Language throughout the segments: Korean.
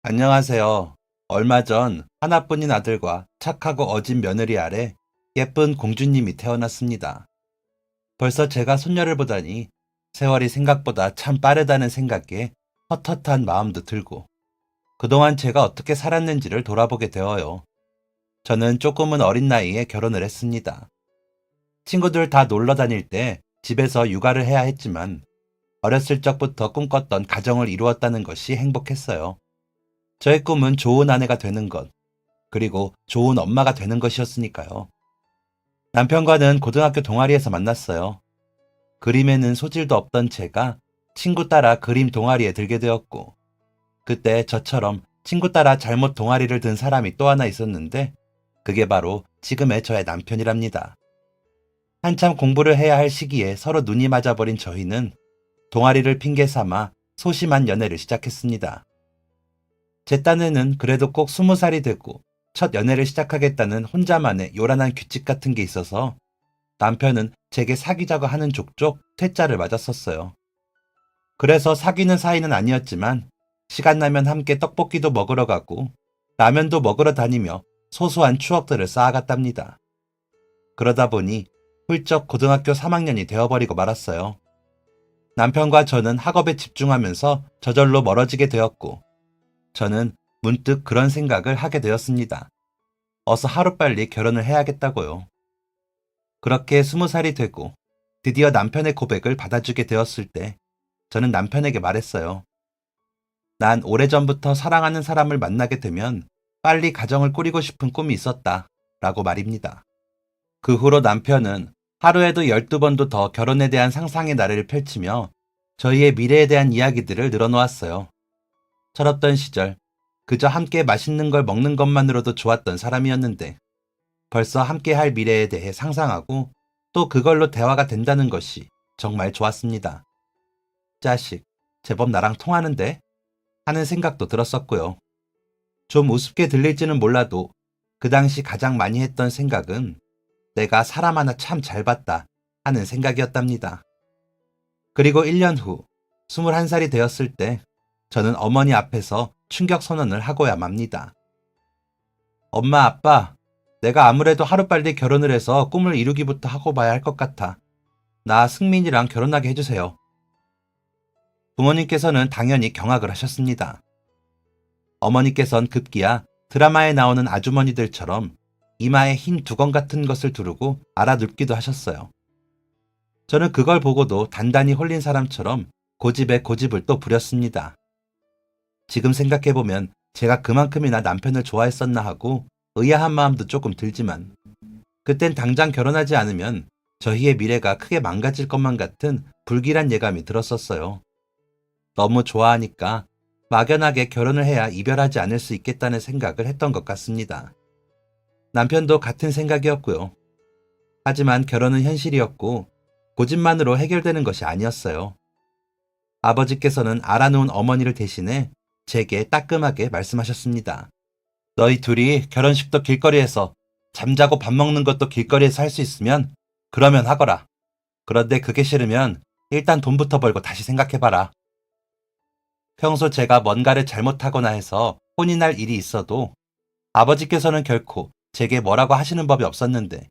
안녕하세요. 얼마 전 하나뿐인 아들과 착하고 어진 며느리 아래 예쁜 공주님이 태어났습니다. 벌써 제가 손녀를 보다니 세월이 생각보다 참 빠르다는 생각에 헛헛한 마음도 들고 그동안 제가 어떻게 살았는지를 돌아보게 되어요. 저는 조금은 어린 나이에 결혼을 했습니다. 친구들 다 놀러 다닐 때 집에서 육아를 해야 했지만 어렸을 적부터 꿈꿨던 가정을 이루었다는 것이 행복했어요. 저의 꿈은 좋은 아내가 되는 것, 그리고 좋은 엄마가 되는 것이었으니까요. 남편과는 고등학교 동아리에서 만났어요. 그림에는 소질도 없던 제가 친구 따라 그림 동아리에 들게 되었고, 그때 저처럼 친구 따라 잘못 동아리를 든 사람이 또 하나 있었는데, 그게 바로 지금의 저의 남편이랍니다. 한참 공부를 해야 할 시기에 서로 눈이 맞아버린 저희는 동아리를 핑계 삼아 소심한 연애를 시작했습니다. 제 딴에는 그래도 꼭 20살이 되고 첫 연애를 시작하겠다는 혼자만의 요란한 규칙 같은 게 있어서 남편은 제게 사귀자고 하는 족족 퇴짜를 맞았었어요. 그래서 사귀는 사이는 아니었지만 시간 나면 함께 떡볶이도 먹으러 가고 라면도 먹으러 다니며 소소한 추억들을 쌓아갔답니다. 그러다 보니 훌쩍 고등학교 3학년이 되어버리고 말았어요. 남편과 저는 학업에 집중하면서 저절로 멀어지게 되었고 저는 문득 그런 생각을 하게 되었습니다. 어서 하루빨리 결혼을 해야겠다고요. 그렇게 20살이 되고 드디어 남편의 고백을 받아주게 되었을 때 저는 남편에게 말했어요. 난 오래전부터 사랑하는 사람을 만나게 되면 빨리 가정을 꾸리고 싶은 꿈이 있었다. 라고 말입니다. 그 후로 남편은 하루에도 12번도 더 결혼에 대한 상상의 나래를 펼치며 저희의 미래에 대한 이야기들을 늘어놓았어요. 철없던 시절, 그저 함께 맛있는 걸 먹는 것만으로도 좋았던 사람이었는데 벌써 함께 할 미래에 대해 상상하고 또 그걸로 대화가 된다는 것이 정말 좋았습니다. 자식, 제법 나랑 통하는데? 하는 생각도 들었었고요. 좀 우습게 들릴지는 몰라도 그 당시 가장 많이 했던 생각은 내가 사람 하나 참 잘 봤다 하는 생각이었답니다. 그리고 1년 후 21살이 되었을 때 저는 어머니 앞에서 충격 선언을 하고야 맙니다. 엄마, 아빠, 내가 아무래도 하루빨리 결혼을 해서 꿈을 이루기부터 하고 봐야 할 것 같아. 나 승민이랑 결혼하게 해주세요. 부모님께서는 당연히 경악을 하셨습니다. 어머니께선 급기야 드라마에 나오는 아주머니들처럼 이마에 흰 두건 같은 것을 두르고 알아눕기도 하셨어요. 저는 그걸 보고도 단단히 홀린 사람처럼 고집에 고집을 또 부렸습니다. 지금 생각해보면 제가 그만큼이나 남편을 좋아했었나 하고 의아한 마음도 조금 들지만 그땐 당장 결혼하지 않으면 저희의 미래가 크게 망가질 것만 같은 불길한 예감이 들었었어요. 너무 좋아하니까 막연하게 결혼을 해야 이별하지 않을 수 있겠다는 생각을 했던 것 같습니다. 남편도 같은 생각이었고요. 하지만 결혼은 현실이었고 고집만으로 해결되는 것이 아니었어요. 아버지께서는 알아놓은 어머니를 대신해 제게 따끔하게 말씀하셨습니다. 너희 둘이 결혼식도 길거리에서 잠자고 밥 먹는 것도 길거리에서 할 수 있으면 그러면 하거라. 그런데 그게 싫으면 일단 돈부터 벌고 다시 생각해봐라. 평소 제가 뭔가를 잘못하거나 해서 혼이 날 일이 있어도 아버지께서는 결코 제게 뭐라고 하시는 법이 없었는데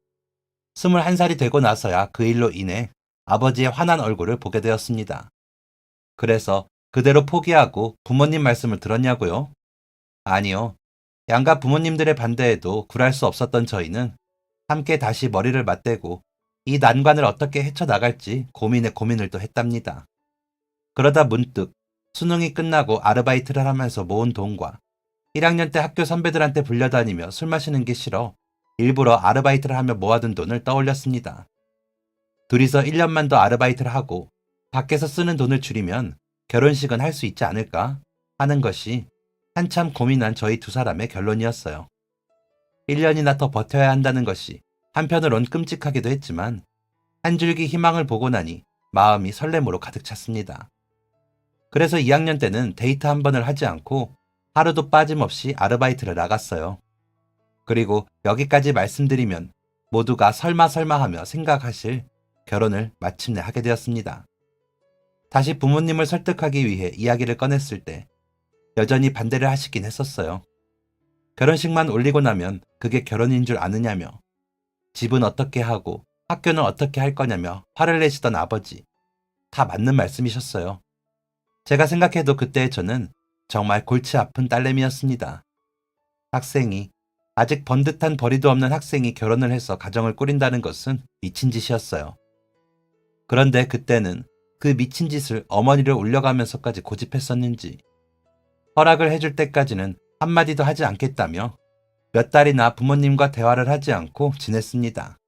21살이 되고 나서야 그 일로 인해 아버지의 환한 얼굴을 보게 되었습니다. 그래서 그대로 포기하고 부모님 말씀을 들었냐고요? 아니요. 양가 부모님들의 반대에도 굴할 수 없었던 저희는 함께 다시 머리를 맞대고 이 난관을 어떻게 헤쳐나갈지 고민에 고민을 또 했답니다. 그러다 문득 수능이 끝나고 아르바이트를 하면서 모은 돈과 1학년 때 학교 선배들한테 불려다니며 술 마시는 게 싫어 일부러 아르바이트를 하며 모아둔 돈을 떠올렸습니다. 둘이서 1년만 더 아르바이트를 하고 밖에서 쓰는 돈을 줄이면 결혼식은 할 수 있지 않을까 하는 것이 한참 고민한 저희 두 사람의 결론이었어요. 1년이나 더 버텨야 한다는 것이 한편으론 끔찍하기도 했지만 한 줄기 희망을 보고 나니 마음이 설렘으로 가득 찼습니다. 그래서 2학년 때는 데이트 한 번을 하지 않고 하루도 빠짐없이 아르바이트를 나갔어요. 그리고 여기까지 말씀드리면 모두가 설마 하며 생각하실 결혼을 마침내 하게 되었습니다. 다시 부모님을 설득하기 위해 이야기를 꺼냈을 때 여전히 반대를 하시긴 했었어요. 결혼식만 올리고 나면 그게 결혼인 줄 아느냐며, 집은 어떻게 하고 학교는 어떻게 할 거냐며 화를 내시던 아버지. 다 맞는 말씀이셨어요. 제가 생각해도 그때의 저는 정말 골치 아픈 딸내미였습니다. 학생이, 아직 번듯한 벌이도 없는 학생이 결혼을 해서 가정을 꾸린다는 것은 미친 짓이었어요. 그런데 그때는 그 미친 짓을 어머니를 울려가면서까지 고집했었는지 허락을 해줄 때까지는 한마디도 하지 않겠다며 몇 달이나 부모님과 대화를 하지 않고 지냈습니다.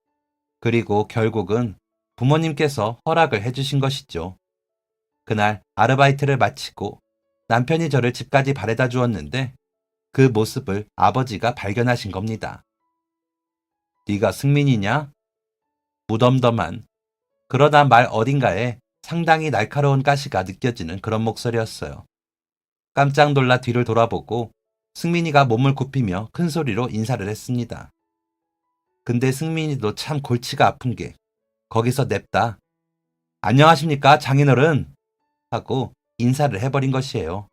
그리고 결국은 부모님께서 허락을 해주신 것이죠. 그날 아르바이트를 마치고 남편이 저를 집까지 바래다 주었는데 그 모습을 아버지가 발견하신 겁니다. 네가 승민이냐? 무덤덤한, 그러다 말 어딘가에 상당히 날카로운 가시가 느껴지는 그런 목소리였어요. 깜짝 놀라 뒤를 돌아보고 승민이가 몸을 굽히며 큰 소리로 인사를 했습니다. 근데 승민이도 참 골치가 아픈 게 거기서 냅다 안녕하십니까 장인어른 하고 인사를 해버린 것이에요.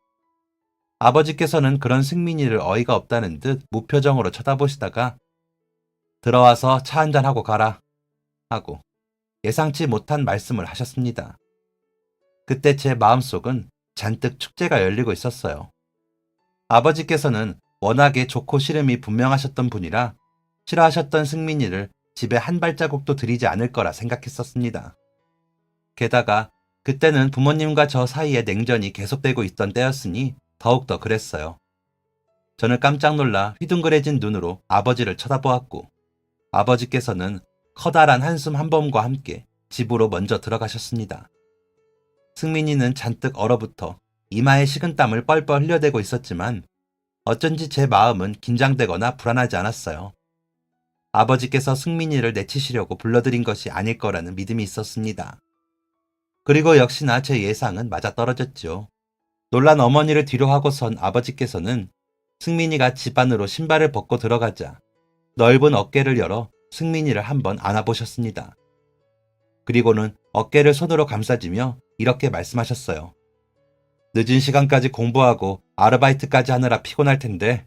아버지께서는 그런 승민이를 어이가 없다는 듯 무표정으로 쳐다보시다가 들어와서 차 한잔하고 가라 하고 예상치 못한 말씀을 하셨습니다. 그때 제 마음속은 잔뜩 축제가 열리고 있었어요. 아버지께서는 워낙에 좋고 싫음이 분명하셨던 분이라 싫어하셨던 승민이를 집에 한 발자국도 들이지 않을 거라 생각했었습니다. 게다가 그때는 부모님과 저 사이에 냉전이 계속되고 있던 때였으니 더욱더 그랬어요. 저는 깜짝 놀라 휘둥그레진 눈으로 아버지를 쳐다보았고 아버지께서는 커다란 한숨 한 번과 함께 집으로 먼저 들어가셨습니다. 승민이는 잔뜩 얼어붙어 이마에 식은땀을 뻘뻘 흘려대고 있었지만 어쩐지 제 마음은 긴장되거나 불안하지 않았어요. 아버지께서 승민이를 내치시려고 불러들인 것이 아닐 거라는 믿음이 있었습니다. 그리고 역시나 제 예상은 맞아떨어졌죠. 놀란 어머니를 뒤로 하고선 아버지께서는 승민이가 집 안으로 신발을 벗고 들어가자 넓은 어깨를 열어 승민이를 한번 안아보셨습니다. 그리고는 어깨를 손으로 감싸주며 이렇게 말씀하셨어요. 늦은 시간까지 공부하고 아르바이트까지 하느라 피곤할 텐데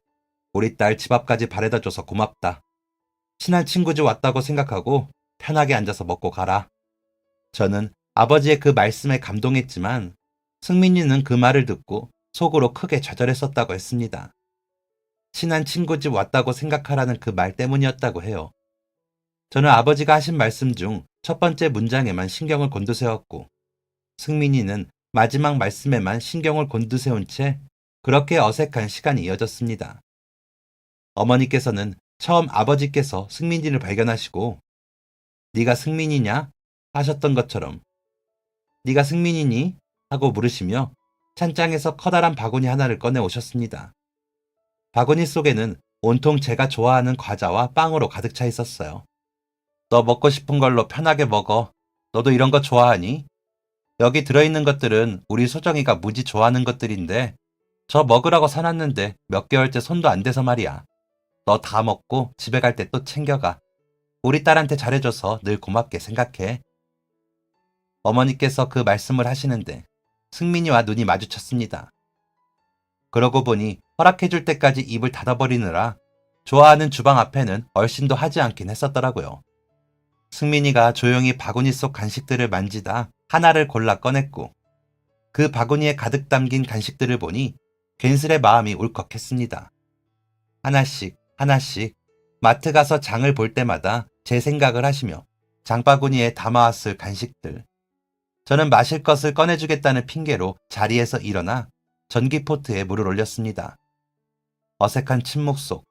우리 딸 집 앞까지 바래다줘서 고맙다. 친한 친구 집 왔다고 생각하고 편하게 앉아서 먹고 가라. 저는 아버지의 그 말씀에 감동했지만 승민이는 그 말을 듣고 속으로 크게 좌절했었다고 했습니다. 친한 친구 집 왔다고 생각하라는 그 말 때문이었다고 해요. 저는 아버지가 하신 말씀 중 첫 번째 문장에만 신경을 곤두세웠고 승민이는 마지막 말씀에만 신경을 곤두세운 채 그렇게 어색한 시간이 이어졌습니다. 어머니께서는 처음 아버지께서 승민이를 발견하시고 네가 승민이냐? 하셨던 것처럼 네가 승민이니? 하고 물으시며 찬장에서 커다란 바구니 하나를 꺼내 오셨습니다. 바구니 속에는 온통 제가 좋아하는 과자와 빵으로 가득 차 있었어요. 너 먹고 싶은 걸로 편하게 먹어. 너도 이런 거 좋아하니? 여기 들어있는 것들은 우리 소정이가 무지 좋아하는 것들인데 저 먹으라고 사놨는데 몇 개월째 손도 안 대서 말이야. 너 다 먹고 집에 갈 때 또 챙겨가. 우리 딸한테 잘해줘서 늘 고맙게 생각해. 어머니께서 그 말씀을 하시는데 승민이와 눈이 마주쳤습니다. 그러고 보니 허락해줄 때까지 입을 닫아버리느라 좋아하는 주방 앞에는 얼씬도 하지 않긴 했었더라고요. 승민이가 조용히 바구니 속 간식들을 만지다 하나를 골라 꺼냈고 그 바구니에 가득 담긴 간식들을 보니 괜스레 마음이 울컥했습니다. 하나씩 하나씩 마트 가서 장을 볼 때마다 제 생각을 하시며 장바구니에 담아왔을 간식들. 저는 마실 것을 꺼내주겠다는 핑계로 자리에서 일어나 전기포트에 물을 올렸습니다. 어색한 침묵 속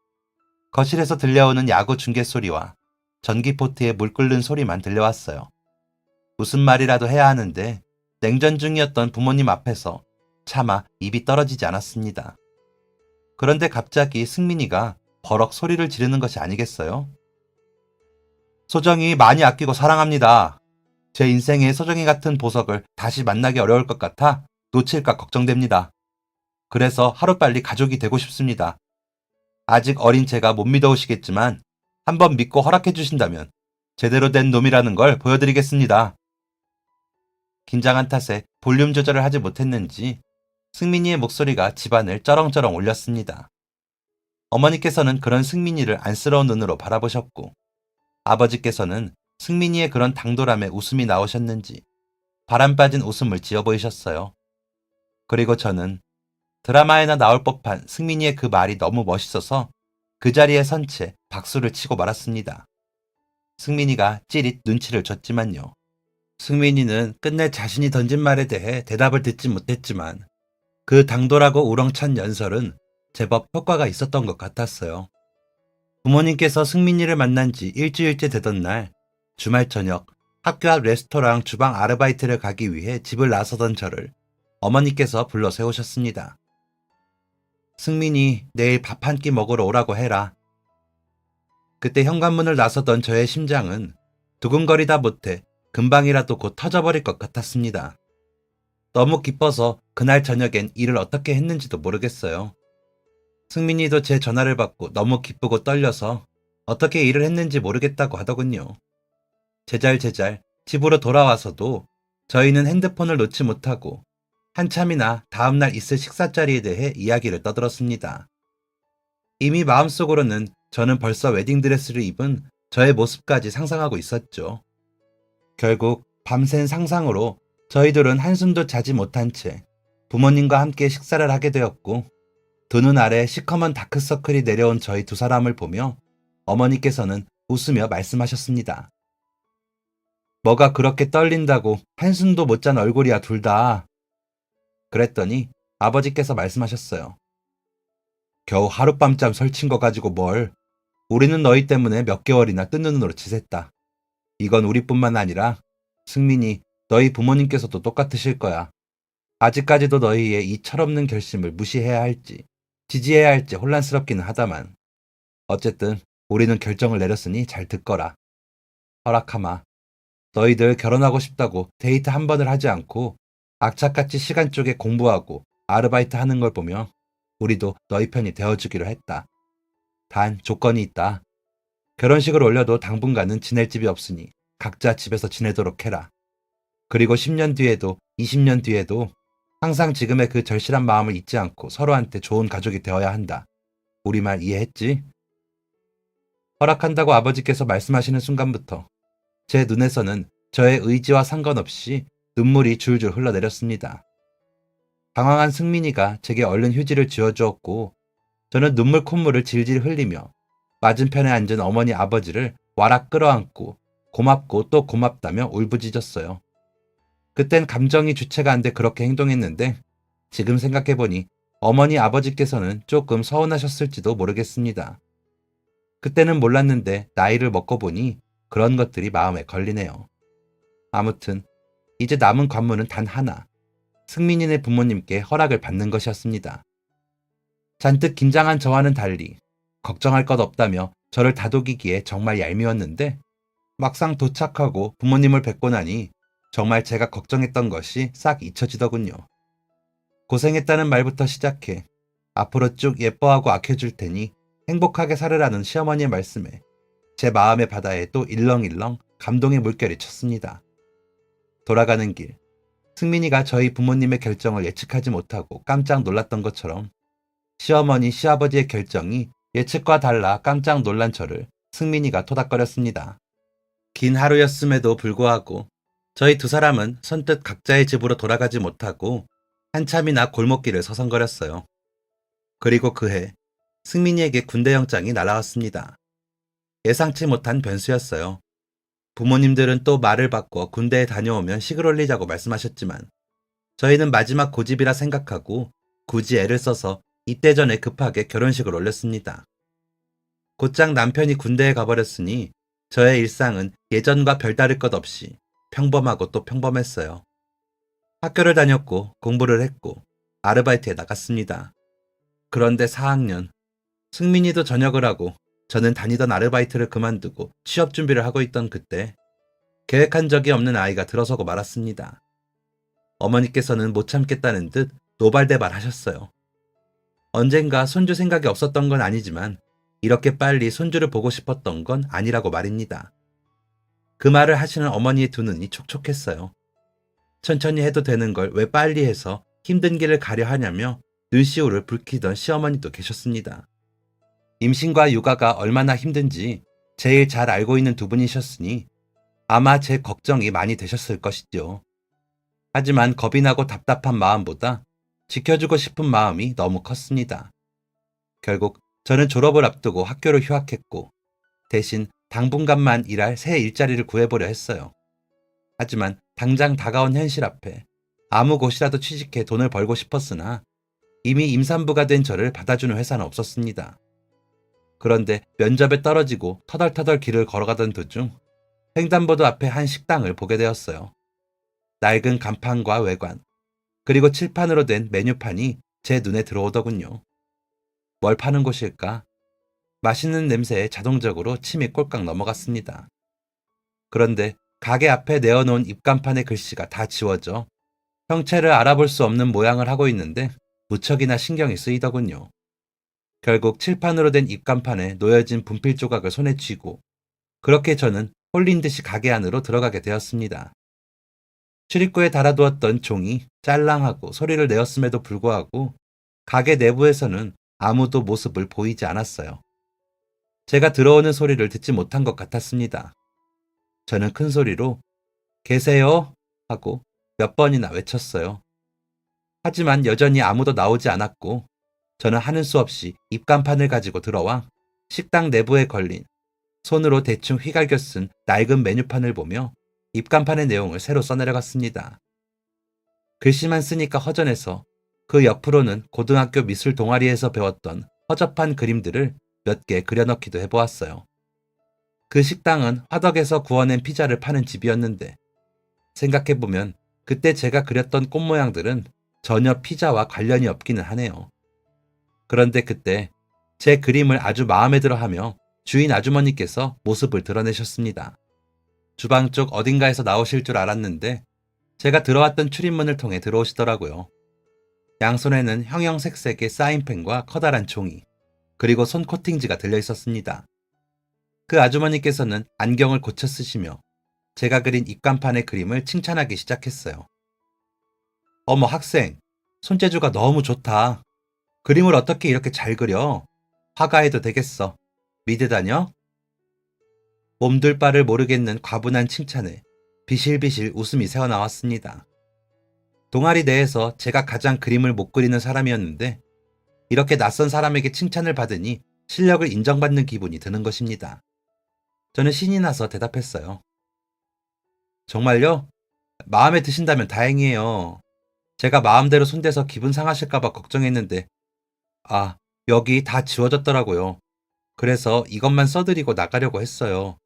거실에서 들려오는 야구 중계 소리와 전기포트에 물 끓는 소리만 들려왔어요. 무슨 말이라도 해야 하는데 냉전 중이었던 부모님 앞에서 차마 입이 떨어지지 않았습니다. 그런데 갑자기 승민이가 버럭 소리를 지르는 것이 아니겠어요? 소정이 많이 아끼고 사랑합니다. 제 인생에 소정이 같은 보석을 다시 만나기 어려울 것 같아 놓칠까 걱정됩니다. 그래서 하루빨리 가족이 되고 싶습니다. 아직 어린 제가 못 믿어오시겠지만 한번 믿고 허락해 주신다면 제대로 된 놈이라는 걸 보여드리겠습니다. 긴장한 탓에 볼륨 조절을 하지 못했는지 승민이의 목소리가 집안을 쩌렁쩌렁 울렸습니다. 어머니께서는 그런 승민이를 안쓰러운 눈으로 바라보셨고, 아버지께서는 승민이의 그런 당돌함에 웃음이 나오셨는지 바람 빠진 웃음을 지어 보이셨어요. 그리고 저는 드라마에나 나올 법한 승민이의 그 말이 너무 멋있어서 그 자리에 선 채 박수를 치고 말았습니다. 승민이가 찌릿 눈치를 줬지만요. 승민이는 끝내 자신이 던진 말에 대해 대답을 듣지 못했지만 그 당돌하고 우렁찬 연설은 제법 효과가 있었던 것 같았어요. 부모님께서 승민이를 만난 지 일주일째 되던 날 주말 저녁 학교 앞 레스토랑 주방 아르바이트를 가기 위해 집을 나서던 저를 어머니께서 불러 세우셨습니다. 승민이 내일 밥 한 끼 먹으러 오라고 해라. 그때 현관문을 나서던 저의 심장은 두근거리다 못해 금방이라도 곧 터져버릴 것 같았습니다. 너무 기뻐서 그날 저녁엔 일을 어떻게 했는지도 모르겠어요. 승민이도 제 전화를 받고 너무 기쁘고 떨려서 어떻게 일을 했는지 모르겠다고 하더군요. 제잘제잘 집으로 돌아와서도 저희는 핸드폰을 놓지 못하고 한참이나 다음날 있을 식사 자리에 대해 이야기를 떠들었습니다. 이미 마음속으로는 저는 벌써 웨딩드레스를 입은 저의 모습까지 상상하고 있었죠. 결국 밤샌 상상으로 저희들은 한숨도 자지 못한 채 부모님과 함께 식사를 하게 되었고, 두 눈 아래 시커먼 다크서클이 내려온 저희 두 사람을 보며 어머니께서는 웃으며 말씀하셨습니다. 뭐가 그렇게 떨린다고 한숨도 못 잔 얼굴이야 둘 다. 그랬더니 아버지께서 말씀하셨어요. 겨우 하룻밤잠 설친 거 가지고 뭘. 우리는 너희 때문에 몇 개월이나 뜬 눈으로 지샜다. 이건 우리뿐만 아니라 승민이 너희 부모님께서도 똑같으실 거야. 아직까지도 너희의 이 철없는 결심을 무시해야 할지 지지해야 할지 혼란스럽기는 하다만 어쨌든 우리는 결정을 내렸으니 잘 듣거라. 허락하마. 너희들 결혼하고 싶다고 데이트 한 번을 하지 않고 악착같이 시간 쪼개 공부하고 아르바이트 하는 걸 보며 우리도 너희 편이 되어주기로 했다. 단 조건이 있다. 결혼식을 올려도 당분간은 지낼 집이 없으니 각자 집에서 지내도록 해라. 그리고 10년 뒤에도 20년 뒤에도 항상 지금의 그 절실한 마음을 잊지 않고 서로한테 좋은 가족이 되어야 한다. 우리 말 이해했지? 허락한다고 아버지께서 말씀하시는 순간부터 제 눈에서는 저의 의지와 상관없이 눈물이 줄줄 흘러내렸습니다. 당황한 승민이가 제게 얼른 휴지를 쥐어주었고 저는 눈물 콧물을 질질 흘리며 맞은편에 앉은 어머니 아버지를 와락 끌어안고 고맙고 또 고맙다며 울부짖었어요. 그땐 감정이 주체가 안 돼 그렇게 행동했는데 지금 생각해보니 어머니 아버지께서는 조금 서운하셨을지도 모르겠습니다. 그때는 몰랐는데 나이를 먹고 보니 그런 것들이 마음에 걸리네요. 아무튼 이제 남은 관문은 단 하나. 승민이네 부모님께 허락을 받는 것이었습니다. 잔뜩 긴장한 저와는 달리 걱정할 것 없다며 저를 다독이기에 정말 얄미웠는데 막상 도착하고 부모님을 뵙고 나니 정말 제가 걱정했던 것이 싹 잊혀지더군요. 고생했다는 말부터 시작해 앞으로 쭉 예뻐하고 아껴줄 테니 행복하게 살으라는 시어머니의 말씀에 제 마음의 바다에 또 일렁일렁 감동의 물결이 쳤습니다. 돌아가는 길, 승민이가 저희 부모님의 결정을 예측하지 못하고 깜짝 놀랐던 것처럼 시어머니, 시아버지의 결정이 예측과 달라 깜짝 놀란 저를 승민이가 토닥거렸습니다. 긴 하루였음에도 불구하고 저희 두 사람은 선뜻 각자의 집으로 돌아가지 못하고 한참이나 골목길을 서성거렸어요. 그리고 그해 승민이에게 군대 영장이 날아왔습니다. 예상치 못한 변수였어요. 부모님들은 또 말을 바꿔 군대에 다녀오면 식을 올리자고 말씀하셨지만 저희는 마지막 고집이라 생각하고 굳이 애를 써서 이때 전에 급하게 결혼식을 올렸습니다. 곧장 남편이 군대에 가버렸으니 저의 일상은 예전과 별다를 것 없이 평범하고 또 평범했어요. 학교를 다녔고 공부를 했고 아르바이트에 나갔습니다. 그런데 4학년, 승민이도 전역을 하고 저는 다니던 아르바이트를 그만두고 취업 준비를 하고 있던 그때 계획한 적이 없는 아이가 들어서고 말았습니다. 어머니께서는 못 참겠다는 듯 노발대발 하셨어요. 언젠가 손주 생각이 없었던 건 아니지만 이렇게 빨리 손주를 보고 싶었던 건 아니라고 말입니다. 그 말을 하시는 어머니의 두 눈이 촉촉했어요. 천천히 해도 되는 걸 왜 빨리 해서 힘든 길을 가려 하냐며 눈시울을 붉히던 시어머니도 계셨습니다. 임신과 육아가 얼마나 힘든지 제일 잘 알고 있는 두 분이셨으니 아마 제 걱정이 많이 되셨을 것이죠. 하지만 겁이 나고 답답한 마음보다 지켜주고 싶은 마음이 너무 컸습니다. 결국 저는 졸업을 앞두고 학교를 휴학했고 대신 당분간만 일할 새 일자리를 구해보려 했어요. 하지만 당장 다가온 현실 앞에 아무 곳이라도 취직해 돈을 벌고 싶었으나 이미 임산부가 된 저를 받아주는 회사는 없었습니다. 그런데 면접에 떨어지고 터덜터덜 길을 걸어가던 도중 횡단보도 앞에 한 식당을 보게 되었어요. 낡은 간판과 외관, 그리고 칠판으로 된 메뉴판이 제 눈에 들어오더군요. 뭘 파는 곳일까? 맛있는 냄새에 자동적으로 침이 꼴깍 넘어갔습니다. 그런데 가게 앞에 내어놓은 입간판의 글씨가 다 지워져 형체를 알아볼 수 없는 모양을 하고 있는데 무척이나 신경이 쓰이더군요. 결국 칠판으로 된 입간판에 놓여진 분필 조각을 손에 쥐고 그렇게 저는 홀린 듯이 가게 안으로 들어가게 되었습니다. 출입구에 달아두었던 종이 짤랑하고 소리를 내었음에도 불구하고 가게 내부에서는 아무도 모습을 보이지 않았어요. 제가 들어오는 소리를 듣지 못한 것 같았습니다. 저는 큰 소리로 계세요? 하고 몇 번이나 외쳤어요. 하지만 여전히 아무도 나오지 않았고 저는 하는 수 없이 입간판을 가지고 들어와 식당 내부에 걸린 손으로 대충 휘갈겨 쓴 낡은 메뉴판을 보며 입간판의 내용을 새로 써내려갔습니다. 글씨만 쓰니까 허전해서 그 옆으로는 고등학교 미술 동아리에서 배웠던 허접한 그림들을 몇 개 그려넣기도 해보았어요. 그 식당은 화덕에서 구워낸 피자를 파는 집이었는데 생각해보면 그때 제가 그렸던 꽃 모양들은 전혀 피자와 관련이 없기는 하네요. 그런데 그때 제 그림을 아주 마음에 들어하며 주인 아주머니께서 모습을 드러내셨습니다. 주방 쪽 어딘가에서 나오실 줄 알았는데 제가 들어왔던 출입문을 통해 들어오시더라고요. 양손에는 형형색색의 사인펜과 커다란 종이, 그리고 손 코팅지가 들려 있었습니다. 그 아주머니께서는 안경을 고쳐 쓰시며 제가 그린 입간판의 그림을 칭찬하기 시작했어요. 어머 학생, 손재주가 너무 좋다. 그림을 어떻게 이렇게 잘 그려? 화가해도 되겠어. 미대 다녀? 몸둘 바를 모르겠는 과분한 칭찬에 비실비실 웃음이 새어나왔습니다. 동아리 내에서 제가 가장 그림을 못 그리는 사람이었는데 이렇게 낯선 사람에게 칭찬을 받으니 실력을 인정받는 기분이 드는 것입니다. 저는 신이 나서 대답했어요. 정말요? 마음에 드신다면 다행이에요. 제가 마음대로 손대서 기분 상하실까봐 걱정했는데 여기 다 지워졌더라고요. 그래서 이것만 써드리고 나가려고 했어요.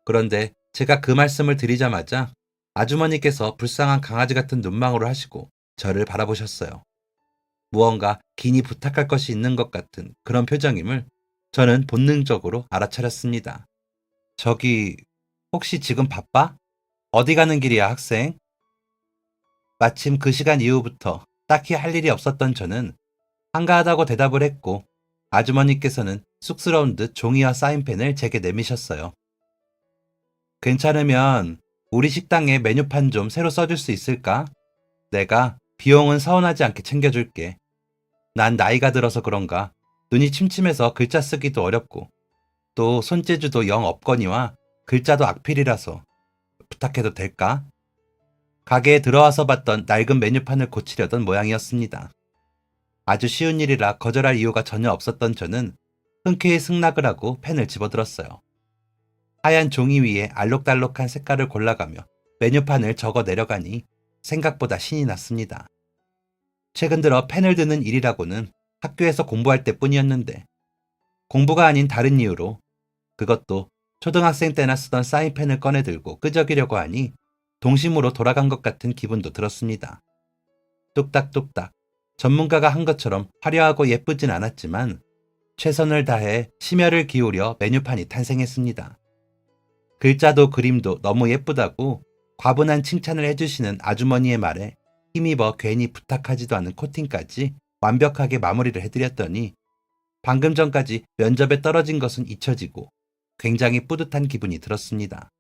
그런데 제가 그 말씀을 드리자마자 아주머니께서 불쌍한 강아지 같은 눈망울을 하시고 저를 바라보셨어요. 무언가 긴히 부탁할 것이 있는 것 같은 그런 표정임을 저는 본능적으로 알아차렸습니다. 저기, 혹시 지금 바빠? 어디 가는 길이야, 학생? 마침 그 시간 이후부터 딱히 할 일이 없었던 저는 한가하다고 대답을 했고 아주머니께서는 쑥스러운 듯 종이와 사인펜을 제게 내미셨어요. 괜찮으면 우리 식당에 메뉴판 좀 새로 써줄 수 있을까? 내가 비용은 서운하지 않게 챙겨줄게. 난 나이가 들어서 그런가 눈이 침침해서 글자 쓰기도 어렵고 또 손재주도 영 없거니와 글자도 악필이라서 부탁해도 될까? 가게에 들어와서 봤던 낡은 메뉴판을 고치려던 모양이었습니다. 아주 쉬운 일이라 거절할 이유가 전혀 없었던 저는 흔쾌히 승낙을 하고 펜을 집어들었어요. 하얀 종이 위에 알록달록한 색깔을 골라가며 메뉴판을 적어 내려가니 생각보다 신이 났습니다. 최근 들어 펜을 드는 일이라고는 학교에서 공부할 때뿐이었는데 공부가 아닌 다른 이유로, 그것도 초등학생 때나 쓰던 사인펜을 꺼내 들고 끄적이려고 하니 동심으로 돌아간 것 같은 기분도 들었습니다. 뚝딱뚝딱 전문가가 한 것처럼 화려하고 예쁘진 않았지만 최선을 다해 심혈을 기울여 메뉴판이 탄생했습니다. 글자도 그림도 너무 예쁘다고 과분한 칭찬을 해주시는 아주머니의 말에 힘입어 괜히 부탁하지도 않은 코팅까지 완벽하게 마무리를 해드렸더니 방금 전까지 면접에 떨어진 것은 잊혀지고 굉장히 뿌듯한 기분이 들었습니다.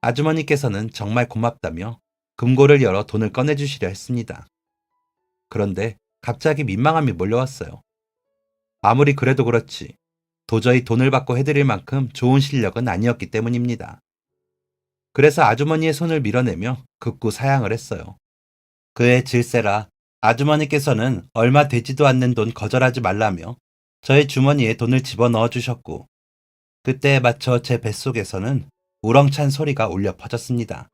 아주머니께서는 정말 고맙다며 금고를 열어 돈을 꺼내주시려 했습니다. 그런데 갑자기 민망함이 몰려왔어요. 아무리 그래도 그렇지 도저히 돈을 받고 해드릴 만큼 좋은 실력은 아니었기 때문입니다. 그래서 아주머니의 손을 밀어내며 극구 사양을 했어요. 그의 질세라 아주머니께서는 얼마 되지도 않는 돈 거절하지 말라며 저의 주머니에 돈을 집어넣어 주셨고, 그때에 맞춰 제 뱃속에서는 우렁찬 소리가 울려 퍼졌습니다.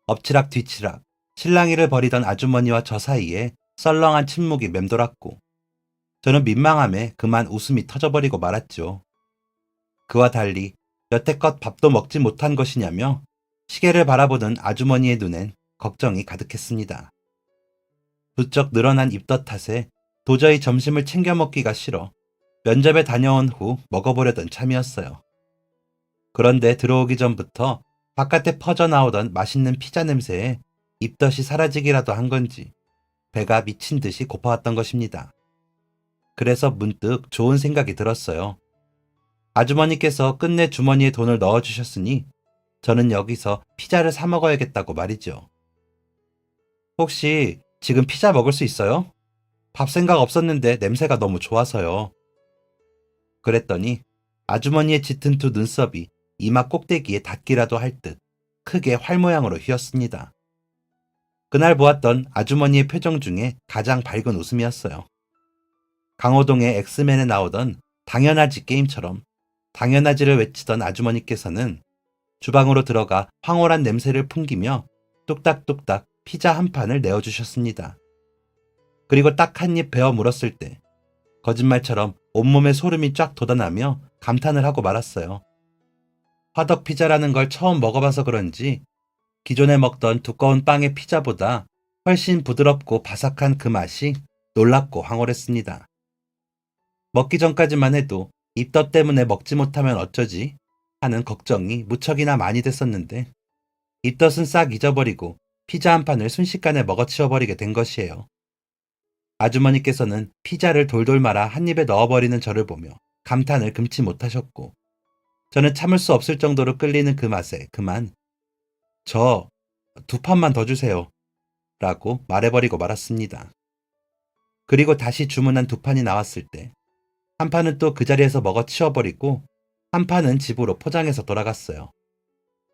엎치락 뒤치락 실랑이를 벌이던 아주머니와 저 사이에 썰렁한 침묵이 맴돌았고, 저는 민망함에 그만 웃음이 터져버리고 말았죠. 그와 달리 여태껏 밥도 먹지 못한 것이냐며 시계를 바라보는 아주머니의 눈엔 걱정이 가득했습니다. 부쩍 늘어난 입덧 탓에 도저히 점심을 챙겨 먹기가 싫어 면접에 다녀온 후 먹어보려던 참이었어요. 그런데 들어오기 전부터 바깥에 퍼져나오던 맛있는 피자 냄새에 입덧이 사라지기라도 한 건지 배가 미친 듯이 고파왔던 것입니다. 그래서 문득 좋은 생각이 들었어요. 아주머니께서 끝내 주머니에 돈을 넣어주셨으니 저는 여기서 피자를 사 먹어야겠다고 말이죠. 혹시 지금 피자 먹을 수 있어요? 밥 생각 없었는데 냄새가 너무 좋아서요. 그랬더니 아주머니의 짙은 두 눈썹이 이마 꼭대기에 닿기라도 할 듯 크게 활 모양으로 휘었습니다. 그날 보았던 아주머니의 표정 중에 가장 밝은 웃음이었어요. 강호동의 엑스맨에 나오던 당연하지 게임처럼 당연하지를 외치던 아주머니께서는 주방으로 들어가 황홀한 냄새를 풍기며 뚝딱뚝딱 피자 한 판을 내어주셨습니다. 그리고 딱 한 입 베어 물었을 때 거짓말처럼 온몸에 소름이 쫙 돋아나며 감탄을 하고 말았어요. 화덕 피자라는 걸 처음 먹어봐서 그런지 기존에 먹던 두꺼운 빵의 피자보다 훨씬 부드럽고 바삭한 그 맛이 놀랍고 황홀했습니다. 먹기 전까지만 해도 입덧 때문에 먹지 못하면 어쩌지 하는 걱정이 무척이나 많이 됐었는데, 입덧은 싹 잊어버리고 피자 한 판을 순식간에 먹어치워버리게 된 것이에요. 아주머니께서는 피자를 돌돌 말아 한 입에 넣어버리는 저를 보며 감탄을 금치 못하셨고, 저는 참을 수 없을 정도로 끌리는 그 맛에 그만 저 두 판만 더 주세요 라고 말해버리고 말았습니다. 그리고 다시 주문한 두 판이 나왔을 때 한 판은 또 그 자리에서 먹어치워버리고 한 판은 집으로 포장해서 돌아갔어요.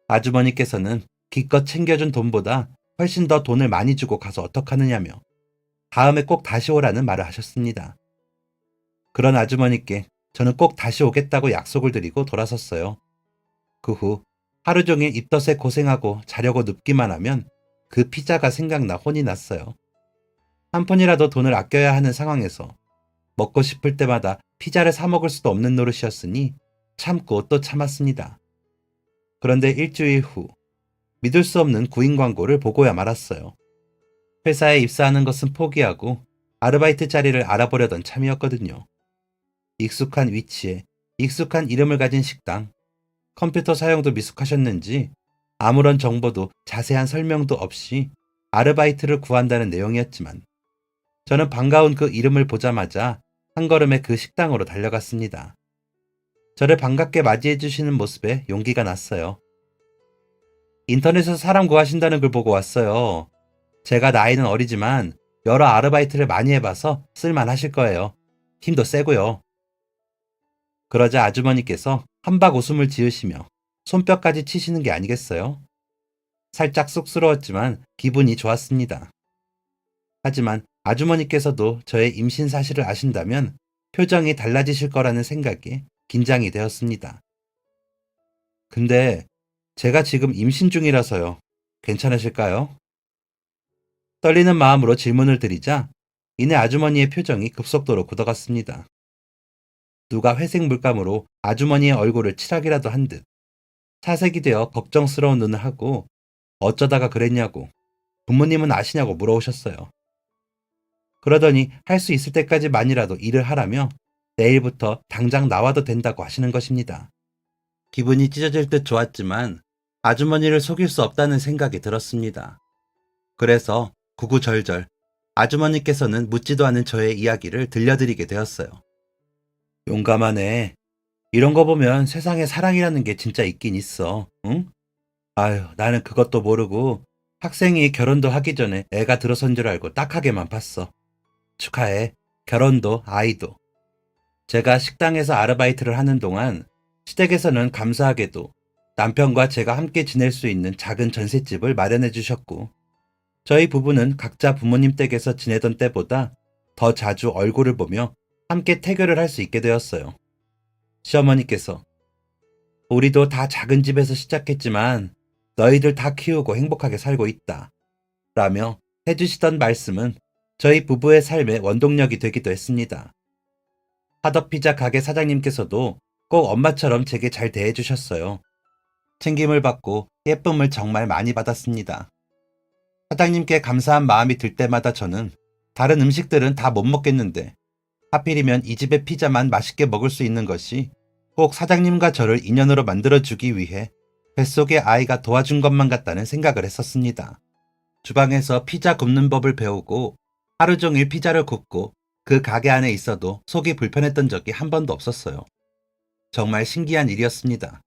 아주머니께서는 기껏 챙겨준 돈보다 훨씬 더 돈을 많이 주고 가서 어떡하느냐며 다음에 꼭 다시 오라는 말을 하셨습니다. 그런 아주머니께 저는 꼭 다시 오겠다고 약속을 드리고 돌아섰어요. 그 후 하루 종일 입덧에 고생하고 자려고 눕기만 하면 그 피자가 생각나 혼이 났어요. 한 푼이라도 돈을 아껴야 하는 상황에서 먹고 싶을 때마다 피자를 사 먹을 수도 없는 노릇이었으니 참고 또 참았습니다. 그런데 일주일 후 믿을 수 없는 구인 광고를 보고야 말았어요. 회사에 입사하는 것은 포기하고 아르바이트 자리를 알아보려던 참이었거든요. 익숙한 위치에 익숙한 이름을 가진 식당, 컴퓨터 사용도 미숙하셨는지 아무런 정보도 자세한 설명도 없이 아르바이트를 구한다는 내용이었지만, 저는 반가운 그 이름을 보자마자 한 걸음에 그 식당으로 달려갔습니다. 저를 반갑게 맞이해 주시는 모습에 용기가 났어요. 인터넷에서 사람 구하신다는 글 보고 왔어요. 제가 나이는 어리지만 여러 아르바이트를 많이 해봐서 쓸만하실 거예요. 힘도 세고요. 그러자 아주머니께서 한박 웃음을 지으시며 손뼉까지 치시는 게 아니겠어요? 살짝 쑥스러웠지만 기분이 좋았습니다. 하지만 아주머니께서도 저의 임신 사실을 아신다면 표정이 달라지실 거라는 생각에 긴장이 되었습니다. 근데 제가 지금 임신 중이라서요. 괜찮으실까요? 떨리는 마음으로 질문을 드리자 이내 아주머니의 표정이 급속도로 굳어갔습니다. 누가 회색 물감으로 아주머니의 얼굴을 칠하기라도 한 듯 사색이 되어 걱정스러운 눈을 하고 어쩌다가 그랬냐고, 부모님은 아시냐고 물어오셨어요. 그러더니 할 수 있을 때까지만이라도 일을 하라며 내일부터 당장 나와도 된다고 하시는 것입니다. 기분이 찢어질 듯 좋았지만 아주머니를 속일 수 없다는 생각이 들었습니다. 그래서 구구절절 아주머니께서는 묻지도 않은 저의 이야기를 들려드리게 되었어요. 용감하네. 이런 거 보면 세상에 사랑이라는 게 진짜 있긴 있어. 응? 아유, 나는 그것도 모르고 학생이 결혼도 하기 전에 애가 들어선 줄 알고 딱하게만 봤어. 축하해. 결혼도 아이도. 제가 식당에서 아르바이트를 하는 동안 시댁에서는 감사하게도 남편과 제가 함께 지낼 수 있는 작은 전셋집을 마련해 주셨고, 저희 부부는 각자 부모님 댁에서 지내던 때보다 더 자주 얼굴을 보며 함께 태교를 할 수 있게 되었어요. 시어머니께서 우리도 다 작은 집에서 시작했지만 너희들 다 키우고 행복하게 살고 있다 라며 해주시던 말씀은 저희 부부의 삶의 원동력이 되기도 했습니다. 하덕피자 가게 사장님께서도 꼭 엄마처럼 제게 잘 대해주셨어요. 챙김을 받고 예쁨을 정말 많이 받았습니다. 사장님께 감사한 마음이 들 때마다 저는 다른 음식들은 다 못 먹겠는데 하필이면 이 집의 피자만 맛있게 먹을 수 있는 것이 꼭 사장님과 저를 인연으로 만들어주기 위해 뱃속의 아이가 도와준 것만 같다는 생각을 했었습니다. 주방에서 피자 굽는 법을 배우고 하루 종일 피자를 굽고 그 가게 안에 있어도 속이 불편했던 적이 한 번도 없었어요. 정말 신기한 일이었습니다.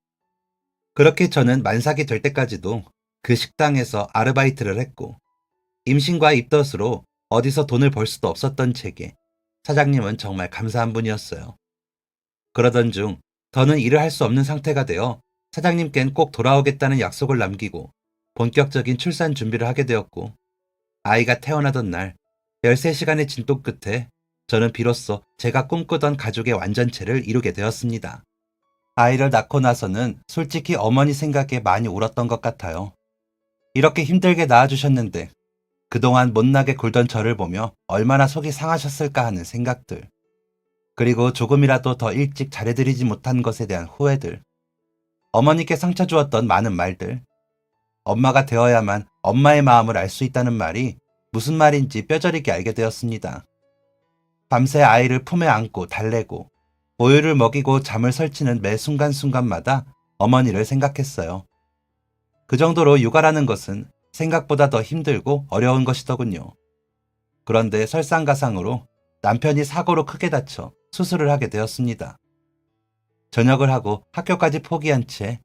그렇게 저는 만삭이 될 때까지도 그 식당에서 아르바이트를 했고, 임신과 입덧으로 어디서 돈을 벌 수도 없었던 제게 사장님은 정말 감사한 분이었어요. 그러던 중 더는 일을 할 수 없는 상태가 되어 사장님께는 꼭 돌아오겠다는 약속을 남기고 본격적인 출산 준비를 하게 되었고, 아이가 태어나던 날 13시간의 진통 끝에 저는 비로소 제가 꿈꾸던 가족의 완전체를 이루게 되었습니다. 아이를 낳고 나서는 솔직히 어머니 생각에 많이 울었던 것 같아요. 이렇게 힘들게 낳아주셨는데 그동안 못나게 굴던 저를 보며 얼마나 속이 상하셨을까 하는 생각들, 그리고 조금이라도 더 일찍 잘해드리지 못한 것에 대한 후회들, 어머니께 상처 주었던 많은 말들, 엄마가 되어야만 엄마의 마음을 알 수 있다는 말이 무슨 말인지 뼈저리게 알게 되었습니다. 밤새 아이를 품에 안고 달래고 모유를 먹이고 잠을 설치는 매 순간순간마다 어머니를 생각했어요. 그 정도로 육아라는 것은 생각보다 더 힘들고 어려운 것이더군요. 그런데 설상가상으로 남편이 사고로 크게 다쳐 수술을 하게 되었습니다. 전역을 하고 학교까지 포기한 채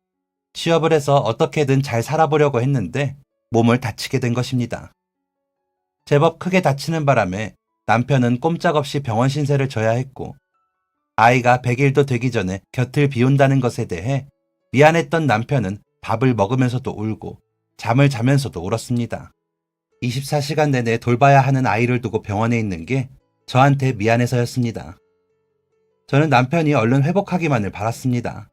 취업을 해서 어떻게든 잘 살아보려고 했는데 몸을 다치게 된 것입니다. 제법 크게 다치는 바람에 남편은 꼼짝없이 병원 신세를 져야 했고, 아이가 100일도 되기 전에 곁을 비운다는 것에 대해 미안했던 남편은 밥을 먹으면서도 울고 잠을 자면서도 울었습니다. 24시간 내내 돌봐야 하는 아이를 두고 병원에 있는 게 저한테 미안해서였습니다. 저는 남편이 얼른 회복하기만을 바랐습니다.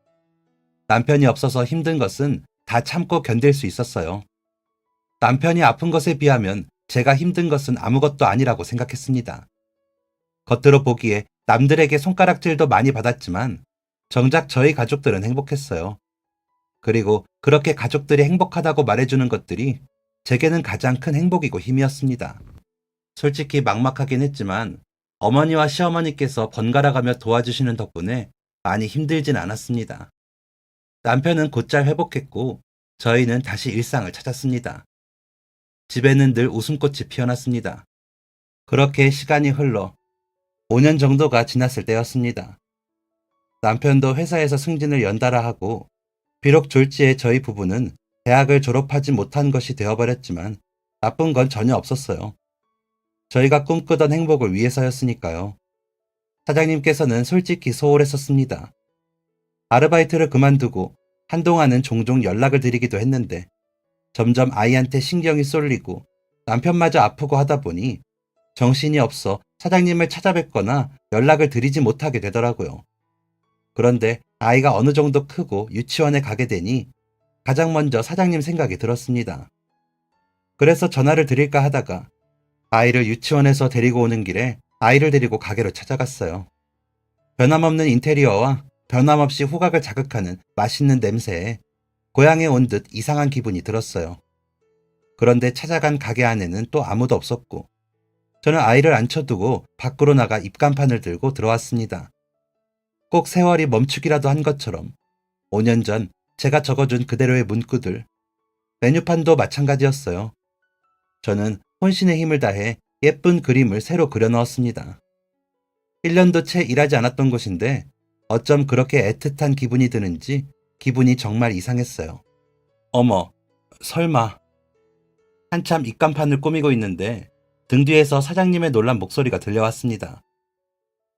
남편이 없어서 힘든 것은 다 참고 견딜 수 있었어요. 남편이 아픈 것에 비하면 제가 힘든 것은 아무것도 아니라고 생각했습니다. 겉으로 보기에 남들에게 손가락질도 많이 받았지만 정작 저희 가족들은 행복했어요. 그리고 그렇게 가족들이 행복하다고 말해주는 것들이 제게는 가장 큰 행복이고 힘이었습니다. 솔직히 막막하긴 했지만 어머니와 시어머니께서 번갈아가며 도와주시는 덕분에 많이 힘들진 않았습니다. 남편은 곧잘 회복했고 저희는 다시 일상을 찾았습니다. 집에는 늘 웃음꽃이 피어났습니다. 그렇게 시간이 흘러 5년 정도가 지났을 때였습니다. 남편도 회사에서 승진을 연달아 하고, 비록 졸지에 저희 부부는 대학을 졸업하지 못한 것이 되어버렸지만 나쁜 건 전혀 없었어요. 저희가 꿈꾸던 행복을 위해서였으니까요. 사장님께서는 솔직히 소홀했었습니다. 아르바이트를 그만두고 한동안은 종종 연락을 드리기도 했는데 점점 아이한테 신경이 쏠리고 남편마저 아프고 하다 보니 정신이 없어 사장님을 찾아뵙거나 연락을 드리지 못하게 되더라고요. 그런데 아이가 어느 정도 크고 유치원에 가게 되니 가장 먼저 사장님 생각이 들었습니다. 그래서 전화를 드릴까 하다가 아이를 유치원에서 데리고 오는 길에 아이를 데리고 가게로 찾아갔어요. 변함없는 인테리어와 변함없이 후각을 자극하는 맛있는 냄새에 고향에 온 듯 이상한 기분이 들었어요. 그런데 찾아간 가게 안에는 또 아무도 없었고 저는 아이를 앉혀두고 밖으로 나가 입간판을 들고 들어왔습니다. 꼭 세월이 멈추기라도 한 것처럼 5년 전 제가 적어준 그대로의 문구들, 메뉴판도 마찬가지였어요. 저는 혼신의 힘을 다해 예쁜 그림을 새로 그려넣었습니다. 1년도 채 일하지 않았던 곳인데 어쩜 그렇게 애틋한 기분이 드는지 기분이 정말 이상했어요. 어머, 설마. 한참 입간판을 꾸미고 있는데 등 뒤에서 사장님의 놀란 목소리가 들려왔습니다.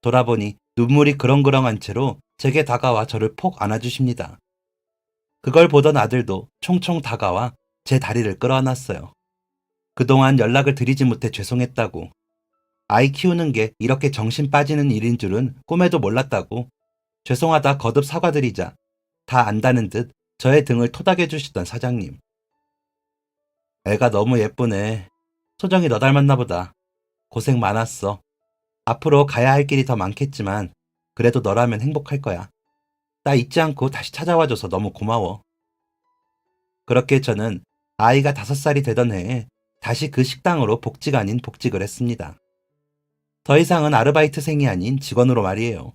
돌아보니 눈물이 그렁그렁한 채로 제게 다가와 저를 폭 안아주십니다. 그걸 보던 아들도 총총 다가와 제 다리를 끌어안았어요. 그동안 연락을 드리지 못해 죄송했다고, 아이 키우는 게 이렇게 정신 빠지는 일인 줄은 꿈에도 몰랐다고, 죄송하다 거듭 사과드리자 다 안다는 듯 저의 등을 토닥여 주시던 사장님. 애가 너무 예쁘네. 소정이 너 닮았나 보다. 고생 많았어. 앞으로 가야 할 길이 더 많겠지만 그래도 너라면 행복할 거야. 나 잊지 않고 다시 찾아와줘서 너무 고마워. 그렇게 저는 아이가 5살이 되던 해에 다시 그 식당으로 복직 아닌 복직을 했습니다. 더 이상은 아르바이트생이 아닌 직원으로 말이에요.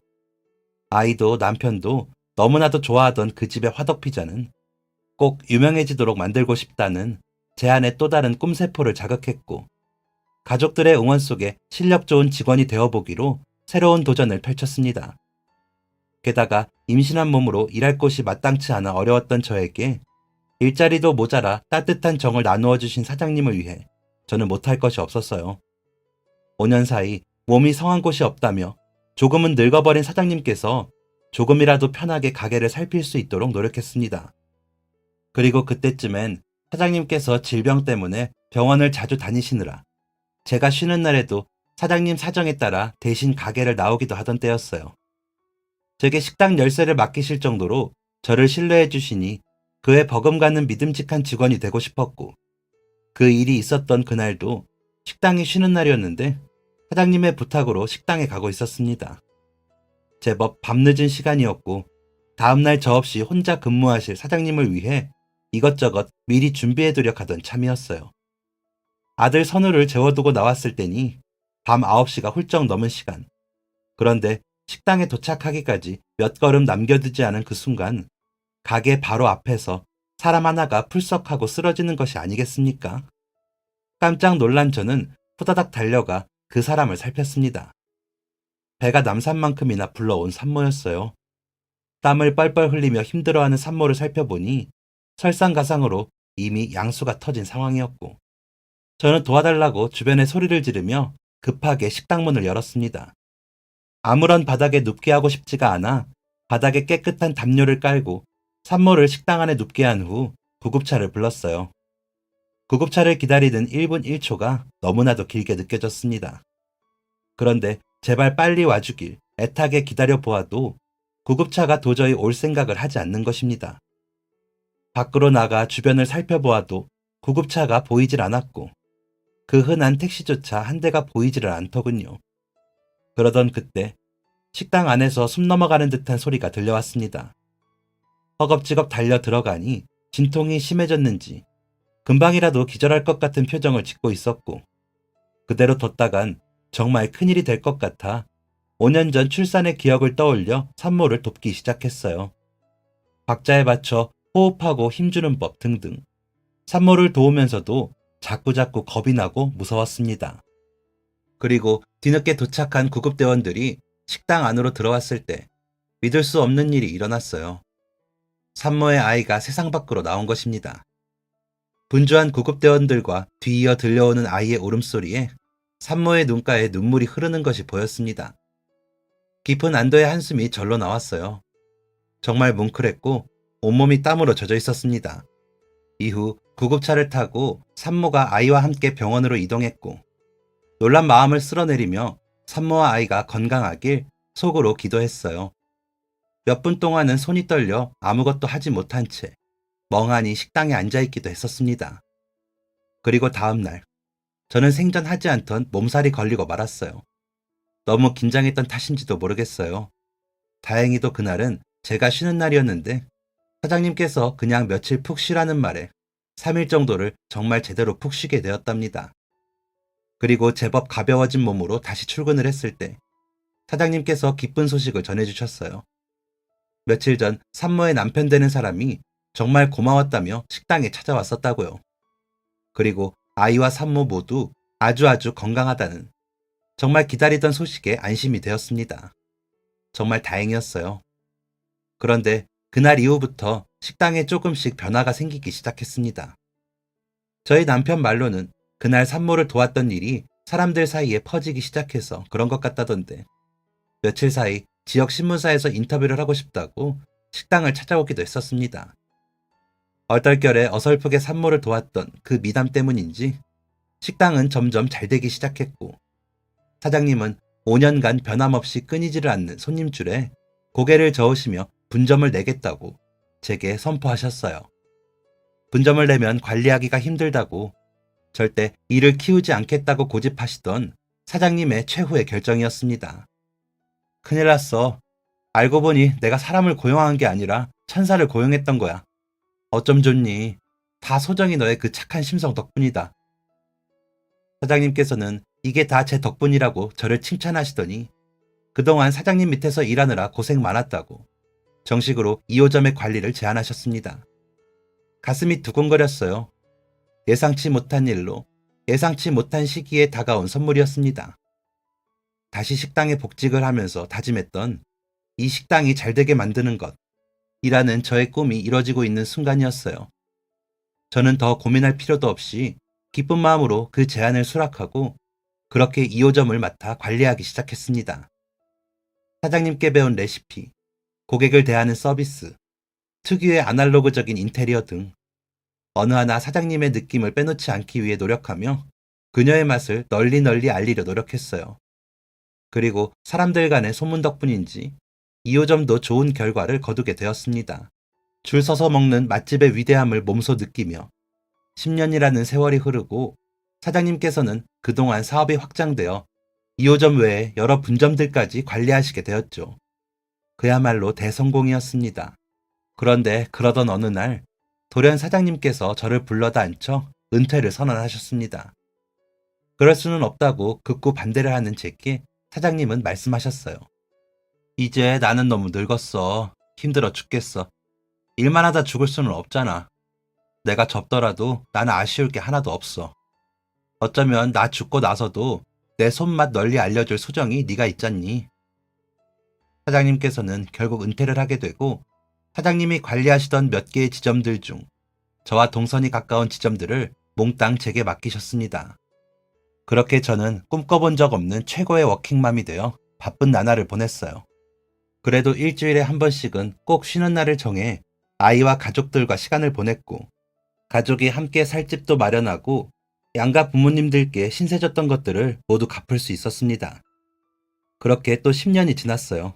아이도 남편도 너무나도 좋아하던 그 집의 화덕피자는 꼭 유명해지도록 만들고 싶다는 제 안의 또 다른 꿈세포를 자극했고, 가족들의 응원 속에 실력 좋은 직원이 되어보기로 새로운 도전을 펼쳤습니다. 게다가 임신한 몸으로 일할 곳이 마땅치 않아 어려웠던 저에게 일자리도 모자라 따뜻한 정을 나누어 주신 사장님을 위해 저는 못할 것이 없었어요. 5년 사이 몸이 성한 곳이 없다며 조금은 늙어버린 사장님께서 조금이라도 편하게 가게를 살필 수 있도록 노력했습니다. 그리고 그때쯤엔 사장님께서 질병 때문에 병원을 자주 다니시느라 제가 쉬는 날에도 사장님 사정에 따라 대신 가게를 나오기도 하던 때였어요. 제게 식당 열쇠를 맡기실 정도로 저를 신뢰해 주시니 그에 버금가는 믿음직한 직원이 되고 싶었고, 그 일이 있었던 그날도 식당이 쉬는 날이었는데 사장님의 부탁으로 식당에 가고 있었습니다. 제법 밤늦은 시간이었고 다음날 저 없이 혼자 근무하실 사장님을 위해 이것저것 미리 준비해두려 하던 참이었어요. 아들 선우를 재워두고 나왔을 때니 밤 9시가 훌쩍 넘은 시간. 그런데 식당에 도착하기까지 몇 걸음 남겨두지 않은 그 순간 가게 바로 앞에서 사람 하나가 풀썩하고 쓰러지는 것이 아니겠습니까? 깜짝 놀란 저는 후다닥 달려가 그 사람을 살폈습니다. 배가 남산만큼이나 불러온 산모였어요. 땀을 뻘뻘 흘리며 힘들어하는 산모를 살펴보니 설상가상으로 이미 양수가 터진 상황이었고, 저는 도와달라고 주변에 소리를 지르며 급하게 식당 문을 열었습니다. 아무런 바닥에 눕게 하고 싶지가 않아 바닥에 깨끗한 담요를 깔고 산모를 식당 안에 눕게 한 후 구급차를 불렀어요. 구급차를 기다리는 1분 1초가 너무나도 길게 느껴졌습니다. 그런데 제발 빨리 와주길 애타게 기다려 보아도 구급차가 도저히 올 생각을 하지 않는 것입니다. 밖으로 나가 주변을 살펴보아도 구급차가 보이질 않았고 그 흔한 택시조차 한 대가 보이지를 않더군요. 그러던 그때 식당 안에서 숨 넘어가는 듯한 소리가 들려왔습니다. 허겁지겁 달려 들어가니 진통이 심해졌는지 금방이라도 기절할 것 같은 표정을 짓고 있었고, 그대로 뒀다간 정말 큰일이 될 것 같아 5년 전 출산의 기억을 떠올려 산모를 돕기 시작했어요. 박자에 맞춰 호흡하고 힘주는 법 등등. 산모를 도우면서도 자꾸자꾸 겁이 나고 무서웠습니다. 그리고 뒤늦게 도착한 구급대원들이 식당 안으로 들어왔을 때 믿을 수 없는 일이 일어났어요. 산모의 아이가 세상 밖으로 나온 것입니다. 분주한 구급대원들과 뒤이어 들려오는 아이의 울음소리에 산모의 눈가에 눈물이 흐르는 것이 보였습니다. 깊은 안도의 한숨이 절로 나왔어요. 정말 뭉클했고 온몸이 땀으로 젖어 있었습니다. 이후 구급차를 타고 산모가 아이와 함께 병원으로 이동했고, 놀란 마음을 쓸어내리며 산모와 아이가 건강하길 속으로 기도했어요. 몇 분 동안은 손이 떨려 아무것도 하지 못한 채 멍하니 식당에 앉아있기도 했었습니다. 그리고 다음날 저는 생전하지 않던 몸살이 걸리고 말았어요. 너무 긴장했던 탓인지도 모르겠어요. 다행히도 그날은 제가 쉬는 날이었는데 사장님께서 그냥 며칠 푹 쉬라는 말에 3일 정도를 정말 제대로 푹 쉬게 되었답니다. 그리고 제법 가벼워진 몸으로 다시 출근을 했을 때 사장님께서 기쁜 소식을 전해주셨어요. 며칠 전 산모의 남편 되는 사람이 정말 고마웠다며 식당에 찾아왔었다고요. 그리고 아이와 산모 모두 아주 건강하다는, 정말 기다리던 소식에 안심이 되었습니다. 정말 다행이었어요. 그런데 그날 이후부터 식당에 조금씩 변화가 생기기 시작했습니다. 저희 남편 말로는 그날 산모를 도왔던 일이 사람들 사이에 퍼지기 시작해서 그런 것 같다던데 며칠 사이 지역 신문사에서 인터뷰를 하고 싶다고 식당을 찾아오기도 했었습니다. 얼떨결에 어설프게 산모를 도왔던 그 미담 때문인지 식당은 점점 잘 되기 시작했고 사장님은 5년간 변함없이 끊이지를 않는 손님 줄에 고개를 저으시며 분점을 내겠다고 제게 선포하셨어요. 분점을 내면 관리하기가 힘들다고 절대 일을 키우지 않겠다고 고집하시던 사장님의 최후의 결정이었습니다. 큰일 났어. 알고 보니 내가 사람을 고용한 게 아니라 천사를 고용했던 거야. 어쩜 좋니? 다 소정이 너의 그 착한 심성 덕분이다. 사장님께서는 이게 다 제 덕분이라고 저를 칭찬하시더니 그동안 사장님 밑에서 일하느라 고생 많았다고 정식으로 2호점의 관리를 제안하셨습니다. 가슴이 두근거렸어요. 예상치 못한 일로 예상치 못한 시기에 다가온 선물이었습니다. 다시 식당에 복직을 하면서 다짐했던 이 식당이 잘 되게 만드는 것이라는 저의 꿈이 이뤄지고 있는 순간이었어요. 저는 더 고민할 필요도 없이 기쁜 마음으로 그 제안을 수락하고 그렇게 2호점을 맡아 관리하기 시작했습니다. 사장님께 배운 레시피, 고객을 대하는 서비스, 특유의 아날로그적인 인테리어 등 어느 하나 사장님의 느낌을 빼놓지 않기 위해 노력하며 그녀의 맛을 널리 널리 알리려 노력했어요. 그리고 사람들 간의 소문 덕분인지 2호점도 좋은 결과를 거두게 되었습니다. 줄 서서 먹는 맛집의 위대함을 몸소 느끼며 10년이라는 세월이 흐르고 사장님께서는 그동안 사업이 확장되어 2호점 외에 여러 분점들까지 관리하시게 되었죠. 그야말로 대성공이었습니다. 그런데 그러던 어느 날 돌연 사장님께서 저를 불러다 앉혀 은퇴를 선언하셨습니다. 그럴 수는 없다고 극구 반대를 하는 제게 사장님은 말씀하셨어요. 이제 나는 너무 늙었어. 힘들어 죽겠어. 일만 하다 죽을 수는 없잖아. 내가 접더라도 나는 아쉬울 게 하나도 없어. 어쩌면 나 죽고 나서도 내 손맛 널리 알려줄 소정이 네가 있잖니. 사장님께서는 결국 은퇴를 하게 되고 사장님이 관리하시던 몇 개의 지점들 중 저와 동선이 가까운 지점들을 몽땅 제게 맡기셨습니다. 그렇게 저는 꿈꿔본 적 없는 최고의 워킹맘이 되어 바쁜 나날을 보냈어요. 그래도 일주일에 한 번씩은 꼭 쉬는 날을 정해 아이와 가족들과 시간을 보냈고 가족이 함께 살 집도 마련하고 양가 부모님들께 신세졌던 것들을 모두 갚을 수 있었습니다. 그렇게 또 10년이 지났어요.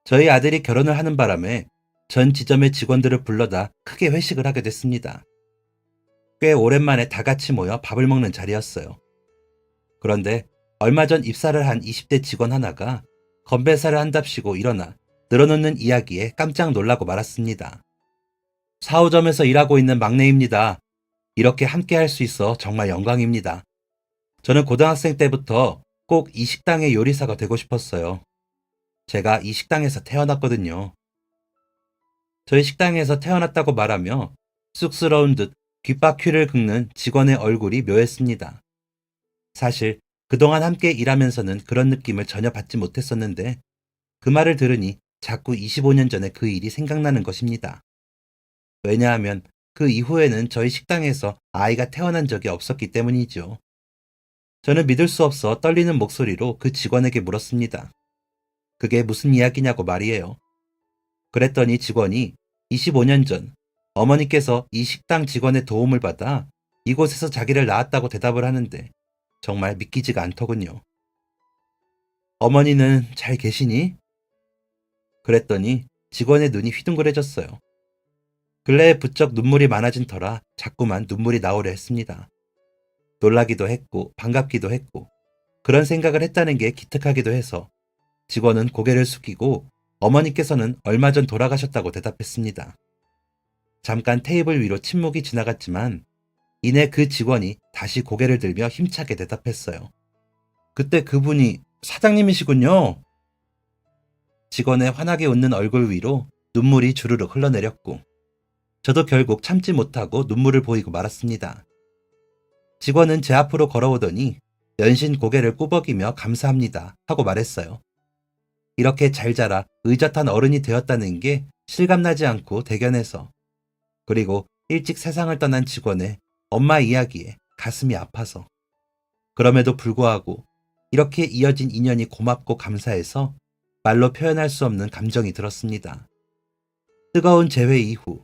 저희 아들이 결혼을 하는 바람에 전 지점의 직원들을 불러다 크게 회식을 하게 됐습니다. 꽤 오랜만에 다 같이 모여 밥을 먹는 자리였어요. 그런데 얼마 전 입사를 한 20대 직원 하나가 건배사를 한답시고 일어나 늘어놓는 이야기에 깜짝 놀라고 말았습니다. 4호점에서 일하고 있는 막내입니다. 이렇게 함께 할 수 있어 정말 영광입니다. 저는 고등학생 때부터 꼭 이 식당의 요리사가 되고 싶었어요. 제가 이 식당에서 태어났거든요. 저희 식당에서 태어났다고 말하며 쑥스러운 듯 귓바퀴를 긁는 직원의 얼굴이 묘했습니다. 사실 그동안 함께 일하면서는 그런 느낌을 전혀 받지 못했었는데 그 말을 들으니 자꾸 25년 전의 그 일이 생각나는 것입니다. 왜냐하면 그 이후에는 저희 식당에서 아이가 태어난 적이 없었기 때문이죠. 저는 믿을 수 없어 떨리는 목소리로 그 직원에게 물었습니다. 그게 무슨 이야기냐고 말이에요. 그랬더니 직원이 25년 전 어머니께서 이 식당 직원의 도움을 받아 이곳에서 자기를 낳았다고 대답을 하는데 정말 믿기지가 않더군요. 어머니는 잘 계시니? 그랬더니 직원의 눈이 휘둥그레졌어요. 근래에 부쩍 눈물이 많아진 터라 자꾸만 눈물이 나오려 했습니다. 놀라기도 했고 반갑기도 했고 그런 생각을 했다는 게 기특하기도 해서 직원은 고개를 숙이고 어머니께서는 얼마 전 돌아가셨다고 대답했습니다. 잠깐 테이블 위로 침묵이 지나갔지만 이내 그 직원이 다시 고개를 들며 힘차게 대답했어요. 그때 그분이 사장님이시군요. 직원의 환하게 웃는 얼굴 위로 눈물이 주르륵 흘러내렸고 저도 결국 참지 못하고 눈물을 보이고 말았습니다. 직원은 제 앞으로 걸어오더니 연신 고개를 꾸벅이며 감사합니다 하고 말했어요. 이렇게 잘 자라 의젓한 어른이 되었다는 게 실감나지 않고 대견해서 그리고 일찍 세상을 떠난 직원의 엄마 이야기에 가슴이 아파서. 그럼에도 불구하고 이렇게 이어진 인연이 고맙고 감사해서 말로 표현할 수 없는 감정이 들었습니다. 뜨거운 재회 이후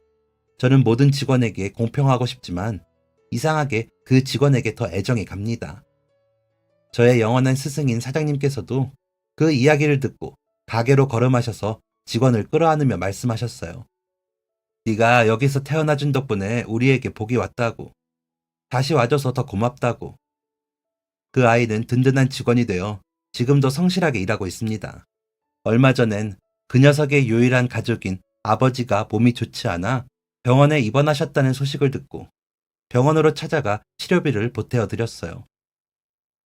저는 모든 직원에게 공평하고 싶지만 이상하게 그 직원에게 더 애정이 갑니다. 저의 영원한 스승인 사장님께서도 그 이야기를 듣고 가게로 걸음하셔서 직원을 끌어안으며 말씀하셨어요. 네가 여기서 태어나준 덕분에 우리에게 복이 왔다고. 다시 와줘서 더 고맙다고. 그 아이는 든든한 직원이 되어 지금도 성실하게 일하고 있습니다. 얼마 전엔 그 녀석의 유일한 가족인 아버지가 몸이 좋지 않아 병원에 입원하셨다는 소식을 듣고 병원으로 찾아가 치료비를 보태어 드렸어요.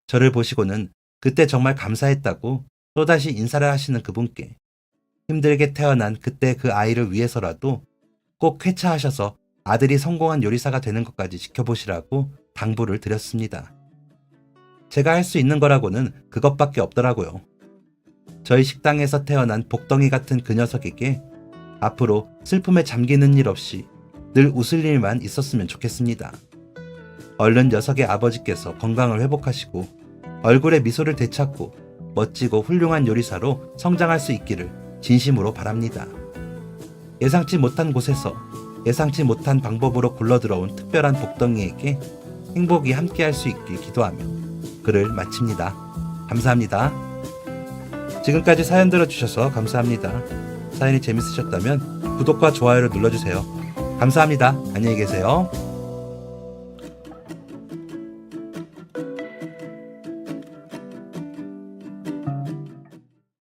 저를 보시고는 그때 정말 감사했다고 또다시 인사를 하시는 그분께 힘들게 태어난 그때 그 아이를 위해서라도 꼭 쾌차하셔서 아들이 성공한 요리사가 되는 것까지 지켜보시라고 당부를 드렸습니다. 제가 할 수 있는 거라고는 그것밖에 없더라고요. 저희 식당에서 태어난 복덩이 같은 그 녀석에게 앞으로 슬픔에 잠기는 일 없이 늘 웃을 일만 있었으면 좋겠습니다. 얼른 녀석의 아버지께서 건강을 회복하시고 얼굴에 미소를 되찾고 멋지고 훌륭한 요리사로 성장할 수 있기를 진심으로 바랍니다. 예상치 못한 곳에서 예상치 못한 방법으로 굴러들어온 특별한 복덩이에게 행복이 함께할 수 있길 기도하며 글을 마칩니다. 감사합니다. 지금까지 사연 들어주셔서 감사합니다. 사연이 재밌으셨다면 구독과 좋아요를 눌러주세요. 감사합니다. 안녕히 계세요.